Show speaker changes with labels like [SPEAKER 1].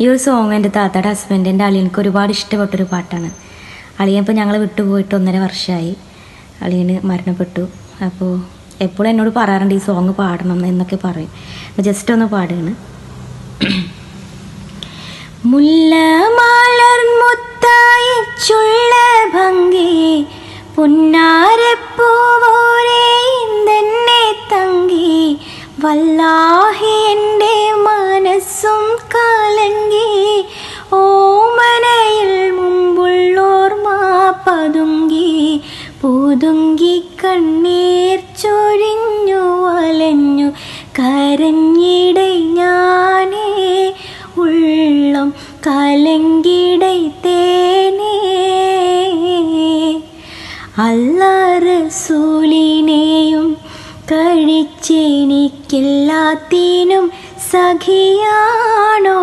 [SPEAKER 1] ഈ ഒരു സോങ് എൻ്റെ താത്തയുടെ ഹസ്ബൻഡിൻ്റെ അളിയനക്ക് ഒരുപാട് ഇഷ്ടപ്പെട്ടൊരു പാട്ടാണ്. അളിയൻ ഇപ്പോൾ ഞങ്ങൾ വിട്ടുപോയിട്ട് 1.5 വർഷമായി. അളിയന് മരണപ്പെട്ടു. അപ്പോൾ എപ്പോഴും എന്നോട് പറയാറുണ്ട് ഈ സോങ് പാടണം എന്നൊക്കെ പറയും. ജസ്റ്റ് ഒന്ന് പാടുകയാണ്. മുല്ല മലർമുത്തായിച്ചുള്ള ഭംഗി പുന്നാരപ്പൂവോരേ തന്നെ തങ്കി വല്ലാഹി എൻ്റെ മനസ്സും കലങ്കി ഓമനയിൽ മുമ്പുള്ളോർമ്മ പതുങ്കി പുതുങ്കി കണ്ണീർ ചൊരിഞ്ഞു വലഞ്ഞു കരഞ്ഞിടൈ ഞാനേ ഉള്ളം കലങ്കിടൈ തേനേ അല്ലാഹ് റസൂലിനെയും കഴിച്ചെനിക്കെല്ലാത്തിനും സഖിയാണോ